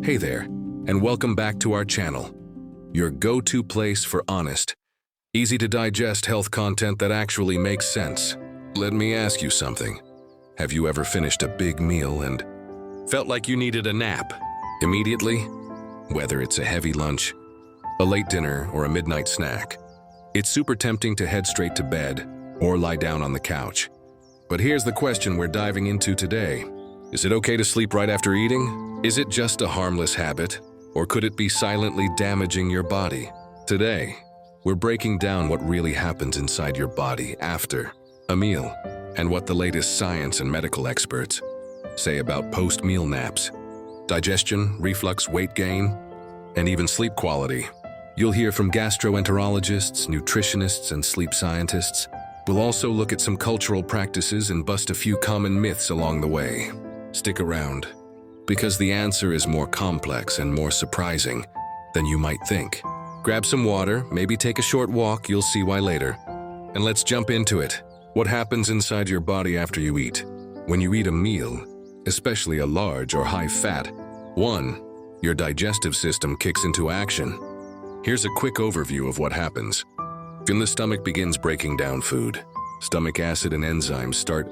Hey there, and welcome back to our channel, your go-to place for honest, easy-to-digest health content that actually makes sense. Let me ask you something. Have you ever finished a big meal and felt like you needed a nap immediately? Whether it's a heavy lunch, a late dinner, or a midnight snack, it's super tempting to head straight to bed or lie down on the couch. But here's the question we're diving into today. Is it okay to sleep right after eating? Is it just a harmless habit, or could it be silently damaging your body? Today, we're breaking down what really happens inside your body after a meal, and what the latest science and medical experts say about post-meal naps, digestion, reflux, weight gain, and even sleep quality. You'll hear from gastroenterologists, nutritionists, and sleep scientists. We'll also look at some cultural practices and bust a few common myths along the way. Stick around, because the answer is more complex and more surprising than you might think. Grab some water, maybe take a short walk, you'll see why later. And let's jump into it. What happens inside your body after you eat? When you eat a meal, especially a large or high-fat one, your digestive system kicks into action. Here's a quick overview of what happens. When the stomach begins breaking down food, stomach acid and enzymes start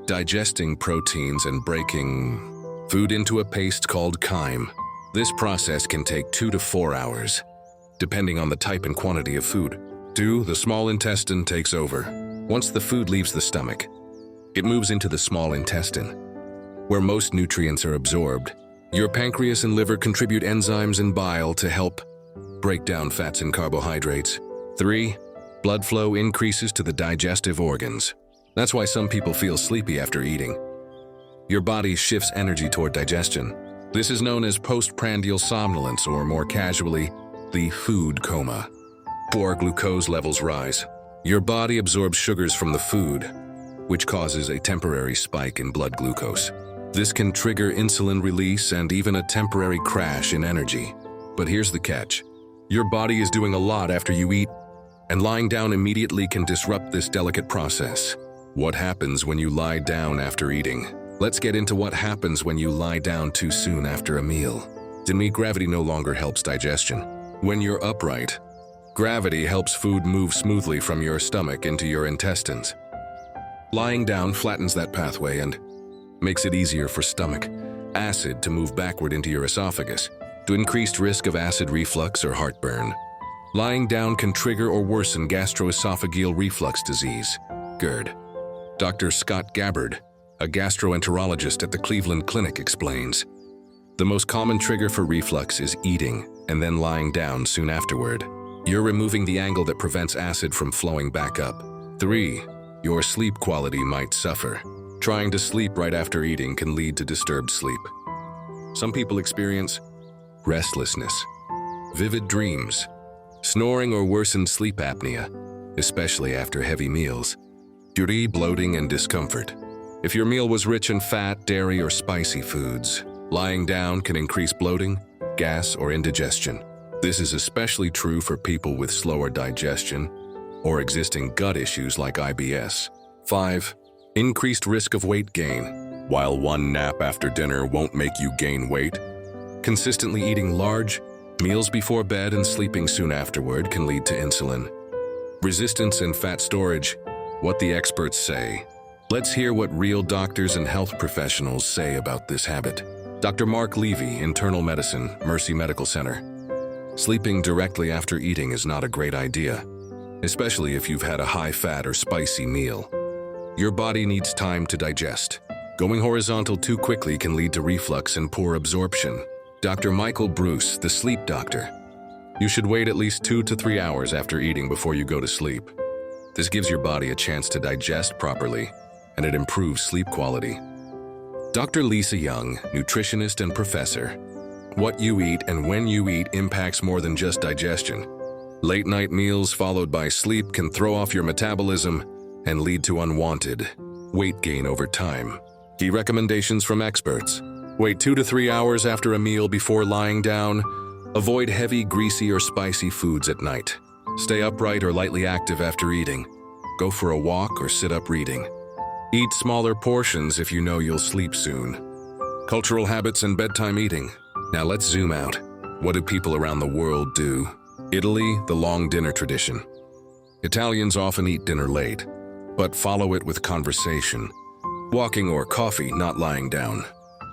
digesting proteins and breaking food into a paste called chyme. This process can take 2 to 4 hours, depending on the type and quantity of food. 2. The small intestine takes over. Once the food leaves the stomach, it moves into the small intestine, where most nutrients are absorbed. Your pancreas and liver contribute enzymes and bile to help break down fats and carbohydrates. 3. Blood flow increases to the digestive organs. That's why some people feel sleepy after eating. Your body shifts energy toward digestion. This is known as postprandial somnolence, or more casually, the food coma. 4. Glucose levels rise. Your body absorbs sugars from the food, which causes a temporary spike in blood glucose. This can trigger insulin release and even a temporary crash in energy. But here's the catch. Your body is doing a lot after you eat, and lying down immediately can disrupt this delicate process. What happens when you lie down after eating? Let's get into what happens when you lie down too soon after a meal. Gravity no longer helps digestion. When you're upright, gravity helps food move smoothly from your stomach into your intestines. Lying down flattens that pathway and makes it easier for stomach acid to move backward into your esophagus, to increased risk of acid reflux or heartburn. Lying down can trigger or worsen gastroesophageal reflux disease, GERD. Dr. Scott Gabbard, a gastroenterologist at the Cleveland Clinic, explains, the most common trigger for reflux is eating and then lying down soon afterward. You're removing the angle that prevents acid from flowing back up. 3. Your sleep quality might suffer. Trying to sleep right after eating can lead to disturbed sleep. Some people experience restlessness, vivid dreams, snoring, or worsened sleep apnea, especially after heavy meals. 3. Bloating and discomfort. If your meal was rich in fat, dairy, or spicy foods, lying down can increase bloating, gas, or indigestion. This is especially true for people with slower digestion or existing gut issues like IBS. 5. Increased risk of weight gain. While one nap after dinner won't make you gain weight, consistently eating large meals before bed and sleeping soon afterward can lead to insulin resistance and fat storage. What the experts say. Let's hear what real doctors and health professionals say about this habit. Dr. Mark Levy, Internal Medicine, Mercy Medical Center. Sleeping directly after eating is not a great idea, especially if you've had a high-fat or spicy meal. Your body needs time to digest. Going horizontal too quickly can lead to reflux and poor absorption. Dr. Michael Bruce, the sleep doctor. You should wait at least 2 to 3 hours after eating before you go to sleep. This gives your body a chance to digest properly, and it improves sleep quality. Dr. Lisa Young, nutritionist and professor. What you eat and when you eat impacts more than just digestion. Late-night meals followed by sleep can throw off your metabolism and lead to unwanted weight gain over time. Key recommendations from experts. Wait 2 to 3 hours after a meal before lying down. Avoid heavy, greasy, or spicy foods at night. Stay upright or lightly active after eating. Go for a walk or sit up reading. Eat smaller portions if you know you'll sleep soon. Cultural habits and bedtime eating. Now let's zoom out. What do people around the world do? Italy, the long dinner tradition. Italians often eat dinner late, but follow it with conversation. Walking or coffee, not lying down.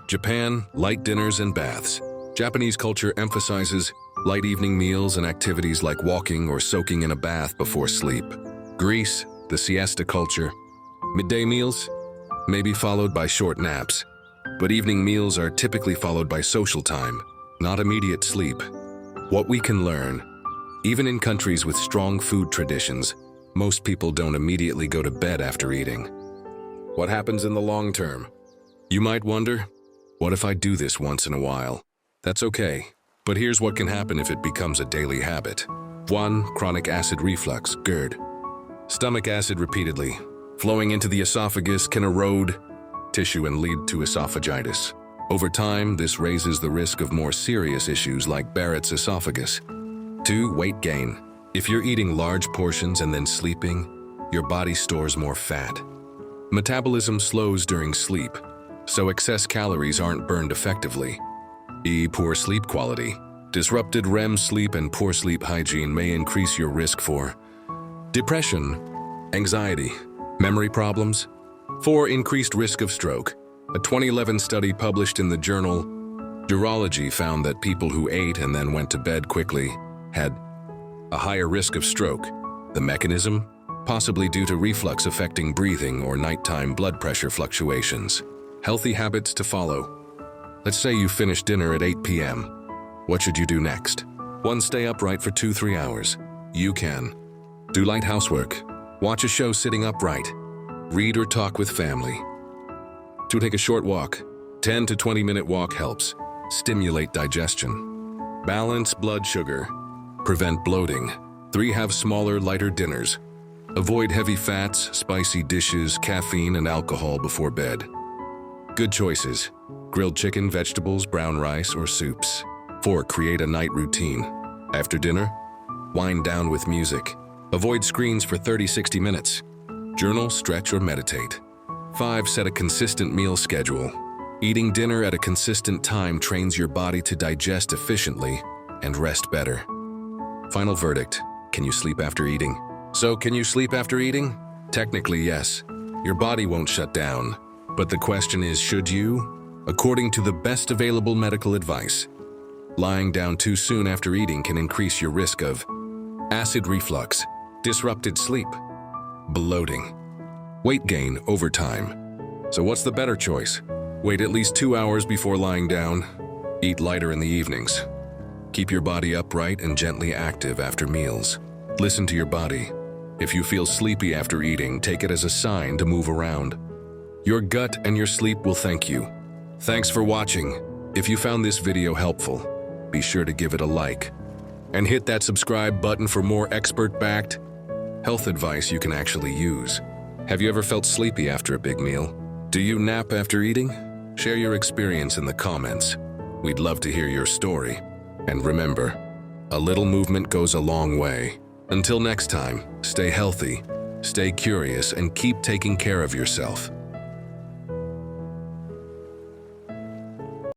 Japan, light dinners and baths. Japanese culture emphasizes light evening meals and activities like walking or soaking in a bath before sleep. Greece, the siesta culture. Midday meals may be followed by short naps, but evening meals are typically followed by social time, not immediate sleep. What we can learn, even in countries with strong food traditions, most people don't immediately go to bed after eating. What happens in the long term? You might wonder, what if I do this once in a while? That's okay, but here's what can happen if it becomes a daily habit. 1. Chronic acid reflux, GERD. Stomach acid repeatedly flowing into the esophagus can erode tissue and lead to esophagitis. Over time, this raises the risk of more serious issues like Barrett's esophagus. 2. Weight gain. If you're eating large portions and then sleeping, your body stores more fat. Metabolism slows during sleep, so excess calories aren't burned effectively. Poor sleep quality. Disrupted REM sleep and poor sleep hygiene may increase your risk for depression, anxiety, memory problems. 4. Increased risk of stroke. A 2011 study published in the journal Urology found that people who ate and then went to bed quickly had a higher risk of stroke. The mechanism? Possibly due to reflux affecting breathing or nighttime blood pressure fluctuations. Healthy habits to follow. Let's say you finish dinner at 8 p.m. What should you do next? 1. Stay upright for 2-3 hours. You can. Do light housework. Watch a show sitting upright. Read or talk with family. 2. Take a short walk. 10 to 20-minute walk helps. Stimulate digestion. Balance blood sugar. Prevent bloating. 3. Have smaller, lighter dinners. Avoid heavy fats, spicy dishes, caffeine, and alcohol before bed. Good choices. Grilled chicken, vegetables, brown rice, or soups. 4. Create a night routine. After dinner, wind down with music. Avoid screens for 30-60 minutes. Journal, stretch, or meditate. 5. Set a consistent meal schedule. Eating dinner at a consistent time trains your body to digest efficiently and rest better. Final verdict. Can you sleep after eating? So, can you sleep after eating? Technically, yes. Your body won't shut down. But the question is, should you? According to the best available medical advice, lying down too soon after eating can increase your risk of acid reflux, disrupted sleep, bloating, weight gain over time. So what's the better choice? Wait at least 2 hours before lying down. Eat lighter in the evenings. Keep your body upright and gently active after meals. Listen to your body. If you feel sleepy after eating, take it as a sign to move around. Your gut and your sleep will thank you. Thanks for watching. If you found this video helpful, be sure to give it a like and hit that subscribe button for more expert-backed health advice you can actually use. Have you ever felt sleepy after a big meal? Do you nap after eating? Share your experience in the comments. We'd love to hear your story. And remember, a little movement goes a long way. Until next time, stay healthy, stay curious, and keep taking care of yourself.